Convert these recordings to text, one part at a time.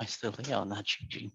I still Leo, not changing.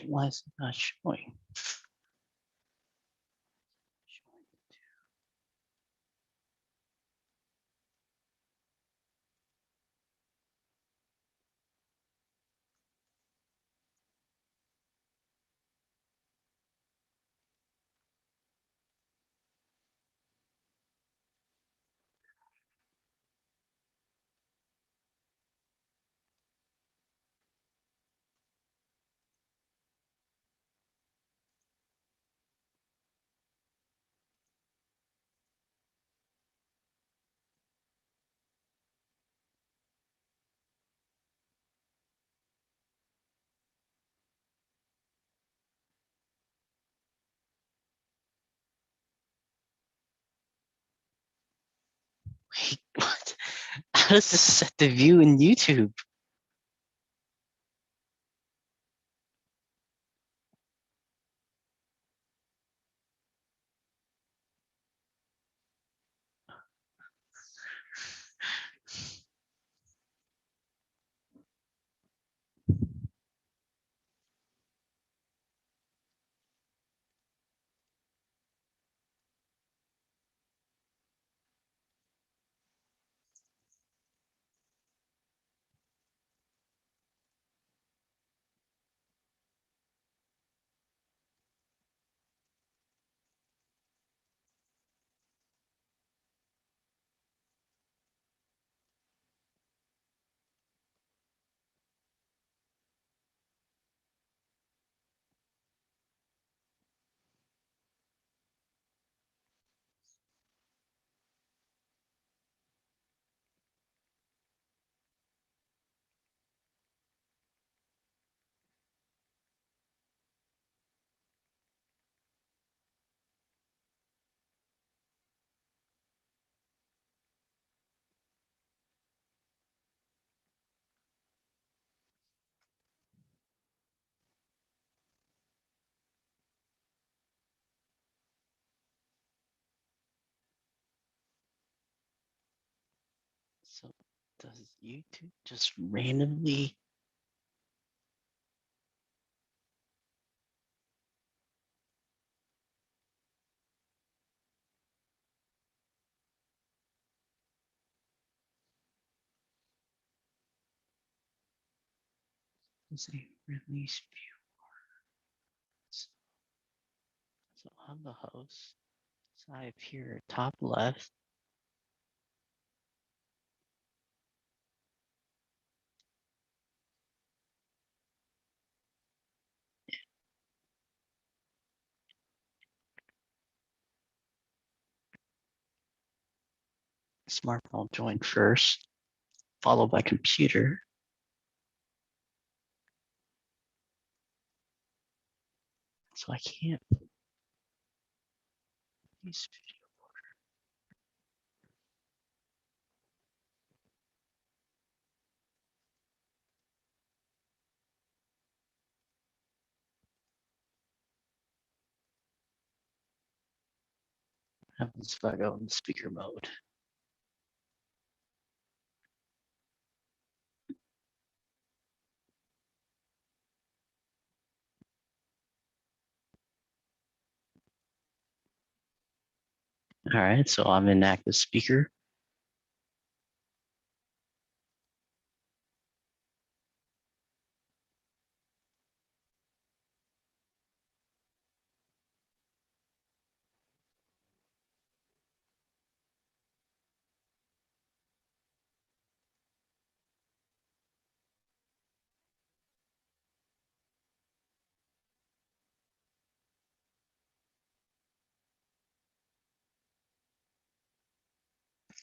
Why is it not showing? Wait, what? How does this set the view in YouTube? So does YouTube just randomly? Does it release viewers? So I'm the host. So I appear top left. Smartphone joined first, followed by computer. So I can't release video. What happens if I go in speaker mode? All right, so I'm in active speaker.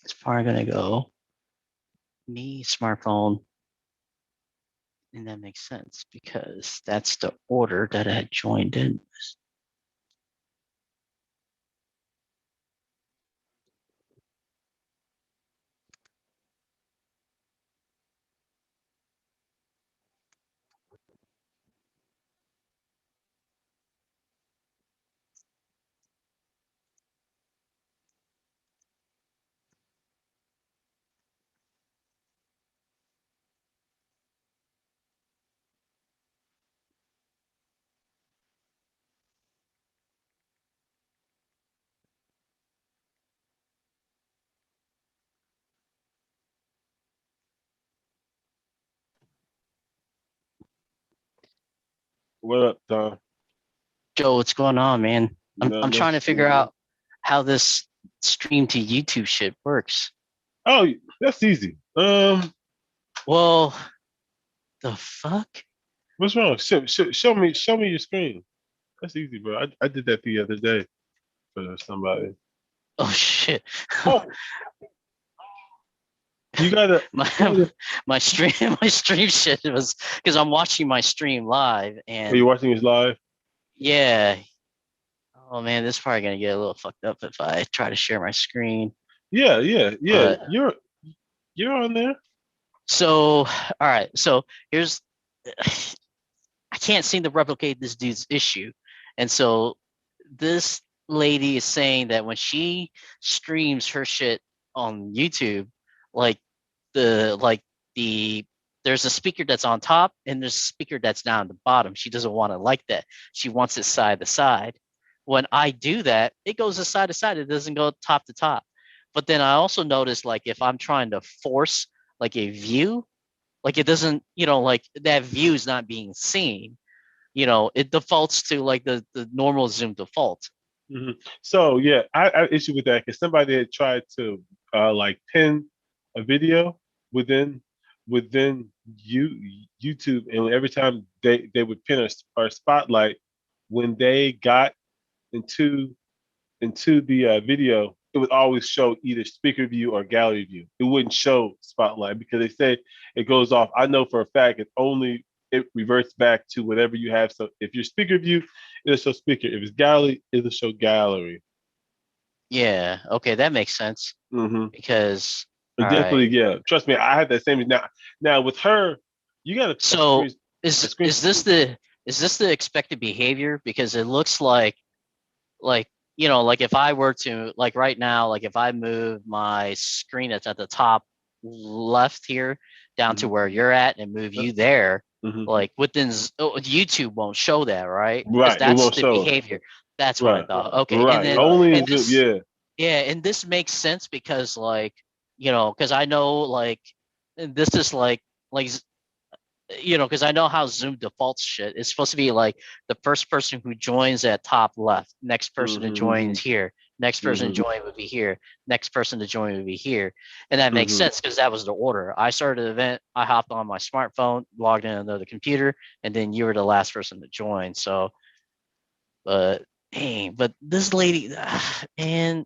It's probably gonna go me, smartphone, and that makes sense because that's the order that I had joined in. What up, Tom? Joe, what's going on, man? I'm Nothing trying to much. figure out how this stream to YouTube shit works. Oh, that's easy. Well, the fuck? What's wrong? Show me your screen. That's easy, bro. I did that the other day for somebody. Oh shit. Oh, you gotta, my you gotta. my stream my stream shit was because I'm watching my stream live Are you and watching this live? yeah. Oh man, this is probably gonna get a little fucked up if I try to share my screen. Yeah, yeah, yeah. But You're on there. so all right, so here's I can't seem to replicate this dude's issue. And so this lady is saying that when she streams her shit on YouTube, like like the there's a speaker that's on top and there's a speaker that's down at the bottom. She doesn't want it like that. She wants it side to side. When I do that, it goes to side to side. It doesn't go top to top. But then I also notice like if I'm trying to force like a view, like it doesn't, like that view is not being seen. It defaults to like the normal zoom default. hmm So yeah, I have issue with that because somebody had tried to like pin a video within YouTube, and every time they would pin a spotlight, when they got into the video, it would always show either speaker view or gallery view. It wouldn't show spotlight because they say it goes off. I know for a fact it reverts back to whatever you have. So if you're speaker view, it'll show speaker. If it's gallery, it'll show gallery. Yeah, okay, that makes sense Mm-hmm. because It all right. definitely, yeah. Trust me, I had that same now. Now with her, you got So a is screen. is this the is this the expected behavior? Because it looks like like if I were to like right now, like if I move my screen that's at the top left here down to Mhm. where you're at and move Uh, you there, mhm. like within YouTube won't show that, right? Because Right. It that's won't the show. behavior. That's what I Right. thought. Okay, and Right. then Only in and Zoom. this, Yeah. yeah, and this makes sense because like, because I know like this is like because I know how Zoom defaults shit. It's supposed to be like the first person who joins at top left, next person to Mhm. join is here, next person to Mhm. join would be here, next person to join would be here, and that makes Mhm. sense because that was the order. I started the event, I hopped on my smartphone, logged in another computer, and then you were the last person to join. So, but dang, but this lady, man,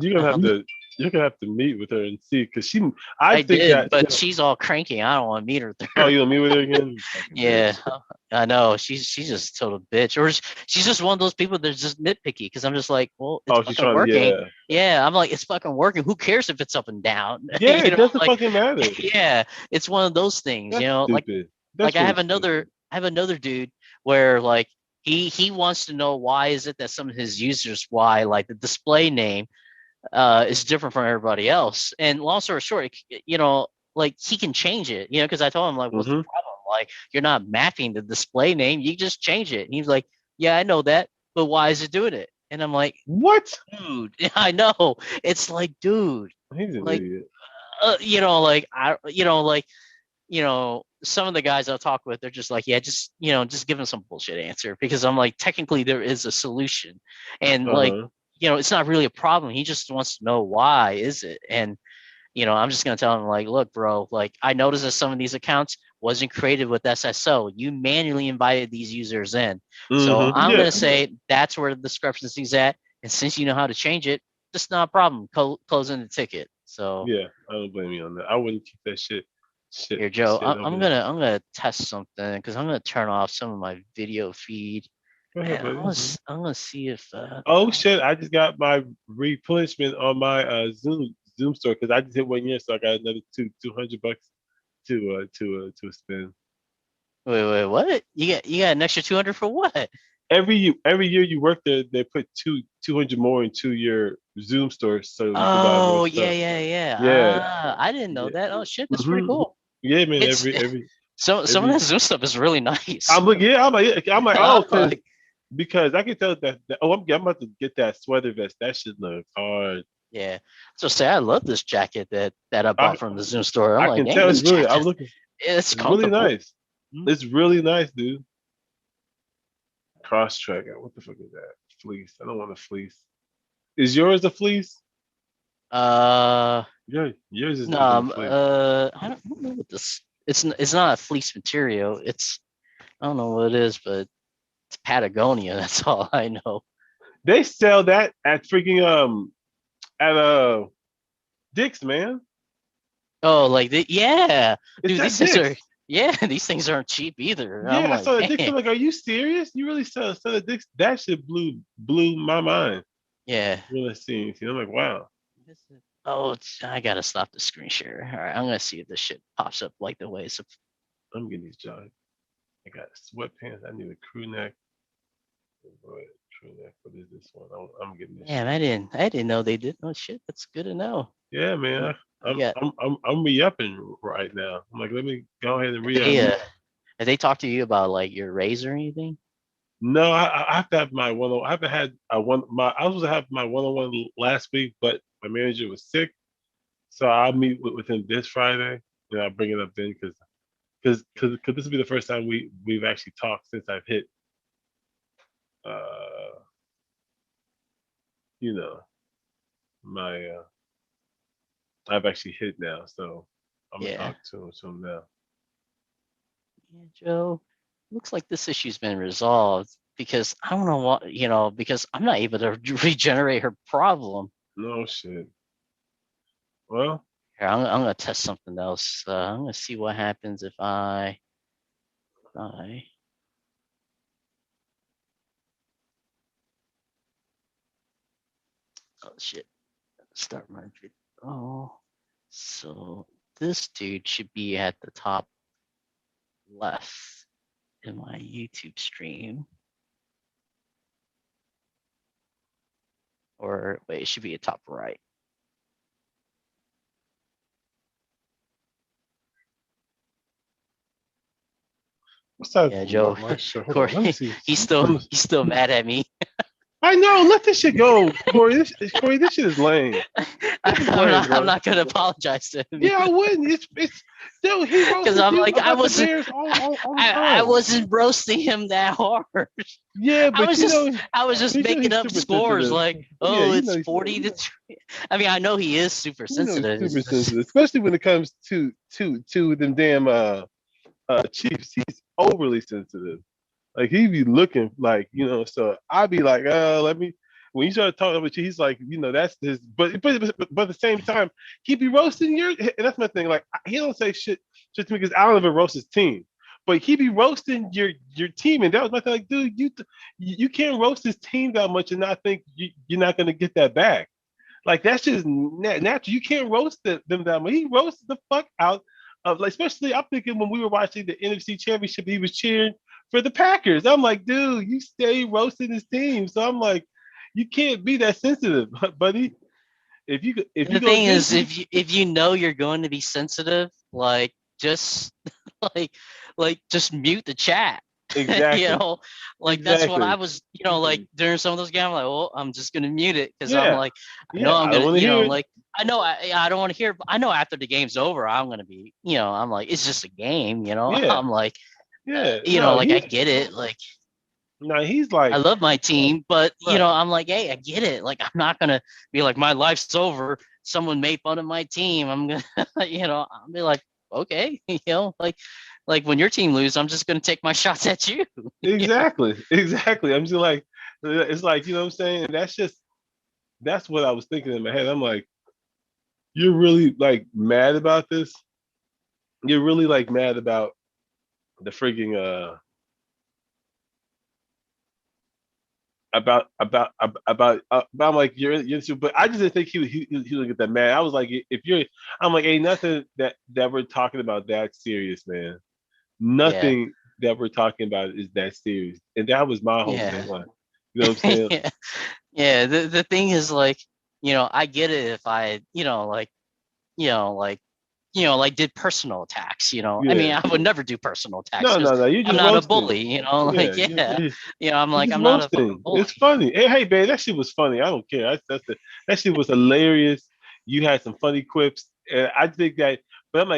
You're gonna have um, to. You're gonna have to meet with her and see, because she. I I think did, that. but she's all cranky. I don't want to meet her Oh, there. you gonna meet with her again? Fucking Yeah, bitch. I know. She's just total bitch, or she's just one of those people that's just nitpicky. Because I'm just like, well, it's Oh, she's fucking trying to. working. Yeah. Yeah, I'm like, it's fucking working. Who cares if it's up and down? Yeah. It doesn't Like, fucking matter. yeah, it's one of those things. That's stupid. Like That's really stupid. I have another dude where like he wants to know why is it that some of his users why like the display name is different from everybody else. And long story short, like he can change it, because I told him like, what's the Mhm. problem? Like you're not mapping the display name, you just change it. And he's like, yeah, I know that, but why is it doing it? And I'm like, What? dude, I know. It's like, dude, He's an like, idiot. like some of the guys I'll talk with, they're just like, yeah, just give him some bullshit answer because I'm like, technically there is a solution, and Uh like, huh. it's not really a problem. He just wants to know why is it, and I'm just gonna tell him like, look, bro, like I noticed that some of these accounts wasn't created with SSO. You manually invited these users in, so Mhm. I'm Yeah. gonna say that's where the discrepancy's at, and since you know how to change it, just not a problem. Closing the ticket. So Yeah. I don't blame you on that. I wouldn't keep that shit. here, Joe, Over there. I'm gonna test something because I'm gonna turn off some of my video feed, Go ahead, and buddy. I'm gonna see if Oh shit! I just got my replenishment on my Zoom store, because I just hit 1 year, so I got another 200 bucks to spend. wait, what? You got an extra 200 for what? Every year you work there, they put 200 more into your Zoom store, so you can buy more Oh, yeah, stuff. yeah, yeah. Yeah, I didn't know yeah, that. Oh shit, that's pretty hmm cool. yeah, man. It's Every some of that every. Zoom stuff is really nice. I'm like, yeah, I'm like, oh, I'm like, because I can tell that oh, I'm about to get that sweater vest. That shit looks hard. yeah. So say I love this jacket that I I bought from the Zoom store. I'm I like, can dang, tell this it's really. I'm jacket, looking. it's It's really comfortable. nice. It's really nice, dude. Cross track. What the fuck is that? Fleece. I don't want a fleece. Is yours a fleece? Uh, Yeah, yours no, isn't a fleece. I don't know what this. It's not a fleece material. I don't know what it is, but it's Patagonia. That's all I know. They sell that at freaking at Dick's, man. Oh, like yeah, It's dude, at these things are Dick's. yeah, these things aren't cheap either. I'm Yeah, I like, saw the Dick's. I'm dang, like, are you serious? You really sell at Dick's? That shit blew my mind yeah. when I seen it. I'm like, wow. Oh, I gotta stop the screen share. All right, I'm gonna see if this shit pops up like the way it's. I'm getting these jobs. I got sweatpants. I need a crew neck. Crew neck. What is this one? I'm getting this Damn, shit. I didn't know they did. Oh shit, that's good to know. Yeah, You, man. you got I'm re-upping right now. I'm like, let me go ahead and re-up. they have they talked to you about like your raise or anything? No, I have to have my one. I haven't had a one. I was supposed to have my one-on-one last week, but my manager was sick, so I'll meet with him this Friday, and I'll bring it up then, because this will be the first time we've actually talked since I've hit uh you know my I've actually hit now, so I'm gonna Yeah. talk to him now. Yeah, Joe. Looks like this issue's been resolved because I don't know what because I'm not able to regenerate her problem. No shit. Well, Here, I'm gonna test something else. I'm gonna see what happens if I oh shit, start my video. Oh, so this dude should be at the top left in my YouTube stream, or wait, it should be at top right. What size Yeah, is Joe. my shirt? Hold on, let me Corey, see. he's still Let me, he's still mad at me. I know. Let this shit go, Corey. Corey, this shit is lame. This is lame, I'm bro. not gonna apologize to him Yeah, I wouldn't. It's dude. He because roasted I'm you like about the Bears all the I time. wasn't roasting him that hard. Yeah, but I was just making he's up super scores sensitive. like, Yeah, oh, it's 40 to 3. I mean, I know he is super he's sensitive. super It's just sensitive, especially when it comes to them damn Chiefs. He's overly sensitive. Like he be looking like, so I'd be like, let me when you start talking about you, he's like, that's his but at the same time, he be roasting and that's my thing. Like he don't say shit just because I don't even roast his team. But he be roasting your team, and that was my thing. Like, dude, you can't roast his team that much and not think you're not gonna get that back. Like that's just natural. You can't roast them that much. He roasted the fuck out of like, especially I'm thinking when we were watching the NFC Championship, he was cheering for the Packers. I'm like, dude, you stay roasting his team. So I'm like, you can't be that sensitive, buddy. If you the go thing against is, me, if you know you're going to be sensitive, like just like just mute the chat. you exactly, know, like that's what I exactly, was, like during some of those games, I'm like, well, I'm just gonna mute it because I'm yeah, like, I know yeah. I'm I don't gonna, want to hear it. like I know I don't want to hear. I know after the game's over, I'm gonna be, I'm like, it's just a game. Yeah, I'm like, yeah. No, like I get it. Like he's I like love my team, but right. I'm like, hey, I get it. Like I'm not gonna be like my life's over. Someone made fun of my team. I'm gonna, I'll be like, okay, like when your team lose, I'm just gonna take my shots at you. Exactly, exactly. I'm just like, it's like, you know what I'm saying? That's what I was thinking in my head. I'm like, you're really like mad about this? You're really like mad about the freaking about like you're but I just didn't think he would get that mad. I was like, if you're, I'm like, ain't nothing that we're talking about that serious, man. Yeah, Nothing that we're talking about is that serious, and that was my whole yeah, thing. Like, you know what I'm saying? yeah, yeah. The thing is like, I get it if I, like like did personal attacks, I mean, Yeah. I would never do personal attacks No, because no, no. You're I'm just not a roasting. bully, Yeah, like, yeah, I'm you're like, just I'm not a fucking roasting. It's bully. funny. Hey, babe, that shit was funny. I don't care. That shit was hilarious. You had some funny quips, and I think that. But I'm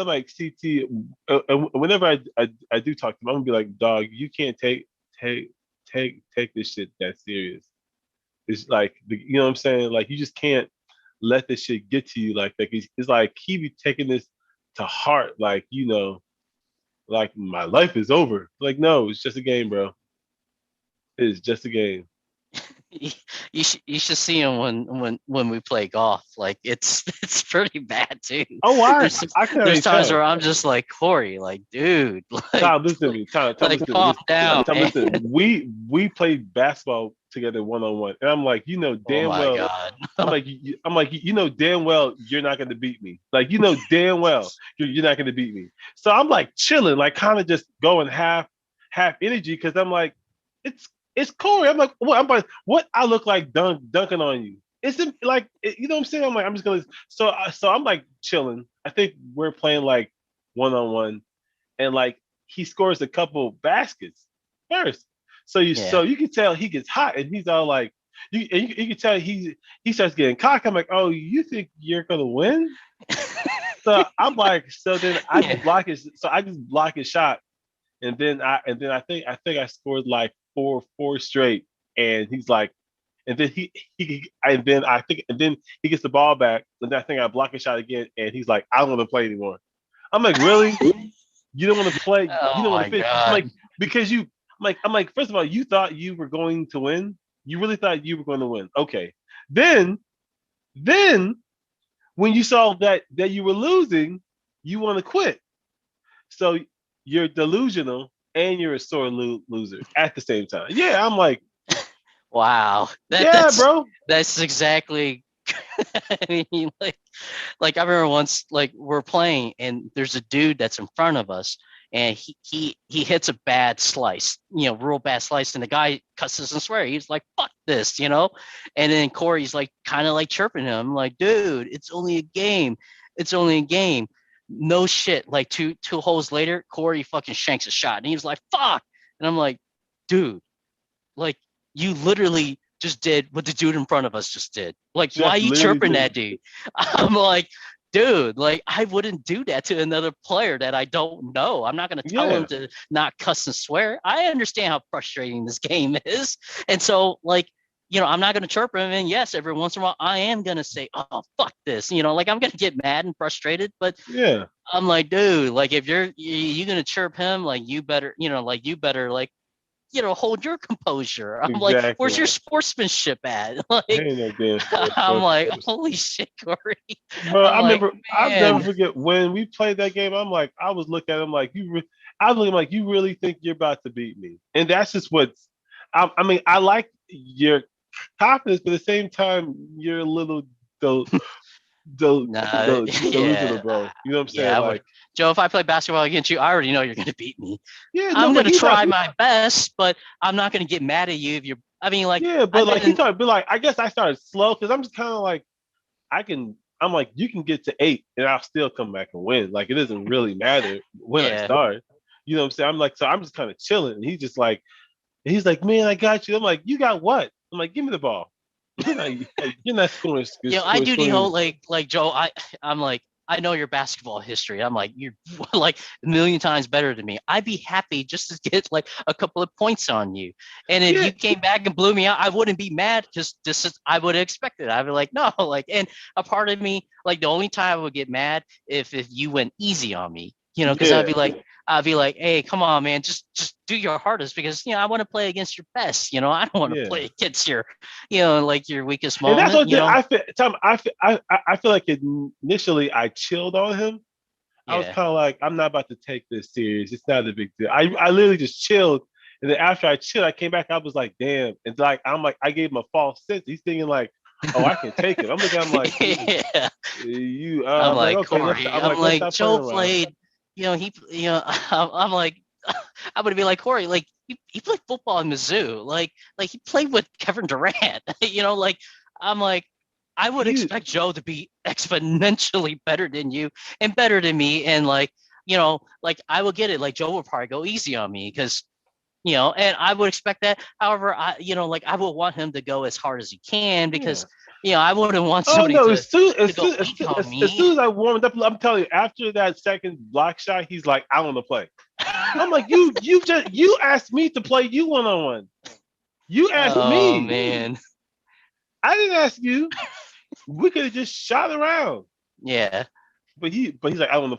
like CT. And whenever I do talk to him, I'm gonna be like, dog, you can't take take this shit that serious. It's like you know what I'm saying. Like you just can't let this shit get to you like that. It's like he be taking this to heart, like like my life is over. Like, no, it's just a game, bro. It's just a game. You, you should see him when we play golf. Like it's pretty bad too. Oh, I can There's already times where tell. I'm just like, Corey, like, dude, like Tom, listen to me. Tom, like listen, calm listen. down, Tom, man. listen. We played basketball together 1-on-1, and I'm like, Oh damn my well. god. I'm like, damn well you're not going to beat me. Like, damn well you're not going to beat me. So I'm like chilling, like kind of just going half energy because I'm like, it's Corey. I'm like, what? I'm like, what? I look like dunking on you. It's like, you know what I'm saying? I'm like, I'm just gonna. So I'm like chilling. I think we're playing like 1-on-1, and like he scores a couple baskets first. So Yeah. you can tell he gets hot, and he's all like, you can tell he starts getting cocky. I'm like, oh, you think you're gonna win? So I'm like, so then I Yeah. just block his, so I just block his shot, and then I think I scored like four straight, and he's like, and then and then I think, and then he gets the ball back, and then I think I block his shot again, and he's like, I don't want to play anymore. I'm like, really? You don't want to play? You Oh don't want my to fit? I'm like, god. because you. I'm like, first of all, you thought you were going to win. You really thought you were going to win. Okay. Then, then when you saw that you were losing, you want to quit. So you're delusional and you're a sore loser at the same time. Yeah, I'm like, Wow. yeah, bro. That's exactly I mean, like I remember once, like we're playing and there's a dude that's in front of us, and he hits a bad slice, real bad slice, and the guy cusses and swears. He's like, "Fuck this," and then Corey's like, kind of like chirping him, like, "Dude, it's only a game. It's only a game." no shit. Like two holes later, Corey fucking shanks a shot, and he was like, "Fuck," and I'm like, "Dude, like you literally just did what the dude in front of us just did. Like, why are Just you literally chirping did. that dude?" I'm like, dude, like I wouldn't do that to another player that I don't know. I'm not gonna tell him Yeah, to not cuss and swear. I understand how frustrating this game is. And so like, I'm not gonna chirp him. And yes, every once in a while I am gonna say, "Oh, fuck this." Like I'm gonna get mad and frustrated, but yeah, I'm like, dude, like if you're gonna chirp him, like you better hold your composure. I'm like, where's exactly. your sportsmanship at? Like, Ain't no damn I'm like, sports. holy shit, Corey. Bro, I I'm like, remember. I'll never man, forget when we played that game. I'm like, I was looking at him like you. I was looking like you really think you're about to beat me, and that's just what's. I mean, I like your confidence, but at the same time, you're a little del, nah, delusional, yeah, bro. You know what I'm saying? yeah. I would, Like, Joe. If I play basketball against you, I already know you're gonna beat me. yeah, no, I'm but gonna he's not. try my best, but I'm not gonna get mad at you if you're. I mean, like, Yeah, I've but like he been, started, be like, I guess I started slow because I'm just kind of like, I can. I'm like, you can get to 8 and I'll still come back and win. Like it doesn't really matter when I yeah. start. You know what I'm saying? I'm like, so I'm just kind of chilling. And he's like, man, I got you. I'm like, you got what? I'm like, give me the ball. You're not scoring, I do the whole scoring. like Joe. I'm like I know your basketball history. I'm like you're like a million times better than me. I'd be happy just to get like a couple of points on you. And if Yeah, you came back and blew me out, I wouldn't be mad because this is I would have expected. I'd be like no, like and a part of me like the only time I would get mad if you went easy on me. Because yeah, I'd be like, hey, come on, man, just do your hardest because I want to play against your best. I don't want to yeah. play against like your weakest And that's moment. what I feel. Tom, I feel like initially I chilled on him. I was Yeah. kind of like, I'm not about to take this serious. It's not a big deal. I literally just chilled. And then after I chilled, I came back. I was like, damn. And like, I'm like, I gave him a false sense. He's thinking like, oh, I can take it. I'm looking. I'm like, Yeah. you. I'm I'm like, like okay, Corey. I'm I'm like, let's like stop playing Joe around. played. He. I'm like, I'm gonna be like Corey. Like he played football in Mizzou. Like he played with Kevin Durant. Like I'm like. I would He, expect Joe to be exponentially better than you and better than me. And like I will get it. Like Joe will probably go easy on me because and I would expect that. However, like I would want him to go as hard as he can yeah. because, I wouldn't want Oh somebody no! to go weak on As me. soon as I warmed up, I'm telling you, after that second block shot, he's like, I want to play. I'm like, you asked me to play you 1-on-1. You asked Oh me. man. I didn't ask you. We could have just shot around. Yeah. But he's like, I want to